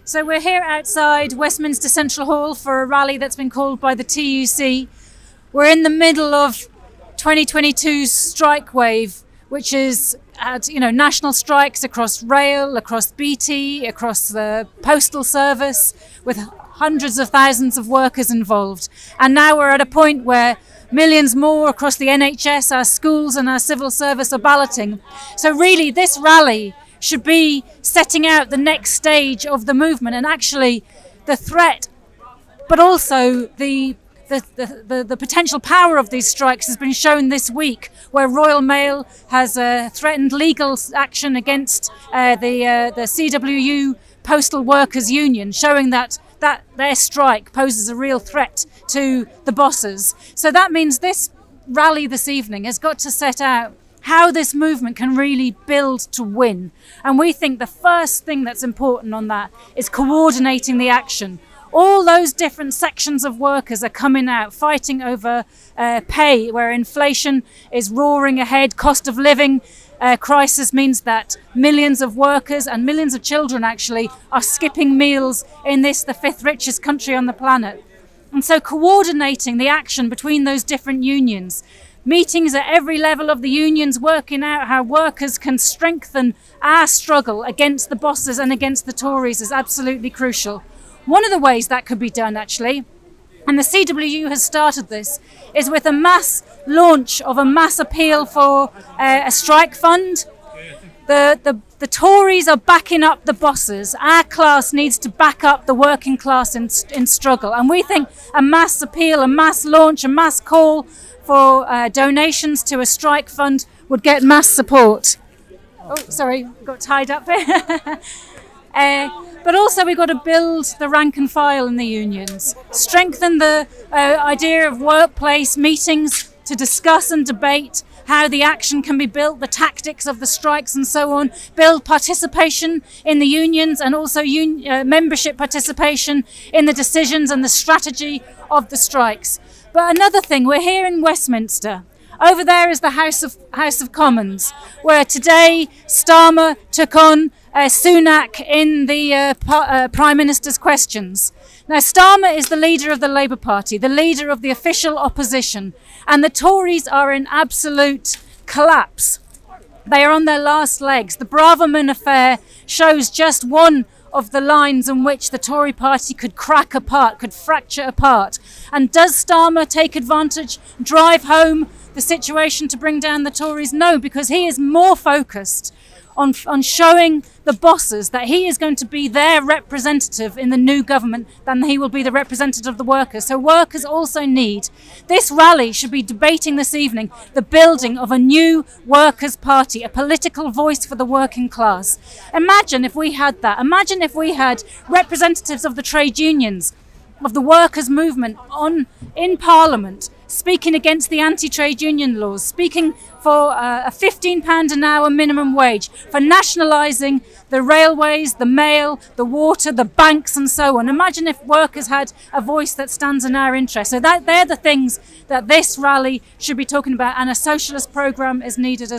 So we're here outside Westminster Central Hall for a rally that's been called by the TUC. We're in the middle of 2022's strike wave, which is had, national strikes across rail, across BT, across the postal service, with hundreds of thousands of workers involved. And now we're at a point where millions more across the NHS, our schools and our civil service are balloting. So really this rally should be setting out the next stage of the movement, and actually the threat, but also the potential power of these strikes has been shown this week, where Royal Mail has threatened legal action against the CWU Postal Workers Union, showing that their strike poses a real threat to the bosses. So that means this rally this evening has got to set out how this movement can really build to win. And we think the first thing that's important on that is coordinating the action. All those different sections of workers are coming out, fighting over pay, where inflation is roaring ahead. Cost of living crisis means that millions of workers and millions of children actually are skipping meals in the fifth richest country on the planet. And so coordinating the action between those different unions, meetings at every level of the unions, working out how workers can strengthen our struggle against the bosses and against the Tories, is absolutely crucial. One of the ways that could be done, actually, and the CWU has started this, is with a mass launch of a mass appeal for a strike fund. The Tories are backing up the bosses. Our class needs to back up the working class in struggle. And we think a mass appeal, a mass launch, a mass call for donations to a strike fund would get mass support. Oh, sorry, got tied up here. But also we've got to build the rank and file in the unions, strengthen the idea of workplace meetings to discuss and debate how the action can be built, the tactics of the strikes and so on, build participation in the unions and also membership participation in the decisions and the strategy of the strikes. But another thing, we're here in Westminster. Over there is the House of Commons, where today Starmer took on Sunak in the Prime Minister's questions. Now, Starmer is the leader of the Labour Party, the leader of the official opposition, and the Tories are in absolute collapse. They are on their last legs. The Braverman affair shows just one of the lines in which the Tory party could crack apart, could fracture apart. And does Starmer take advantage, drive home the situation to bring down the Tories? No, because he is more focused on showing the bosses that he is going to be their representative in the new government than he will be the representative of the workers. So workers also need, this rally should be debating this evening the building of a new workers' party, a political voice for the working class. Imagine if we had that. Imagine if we had representatives of the trade unions, of the workers' movement in Parliament, speaking against the anti-trade union laws, speaking for a £15 an hour minimum wage, for nationalising the railways, the mail, the water, the banks and so on. Imagine if workers had a voice that stands in our interest. So they're the things that this rally should be talking about, and a socialist programme is needed as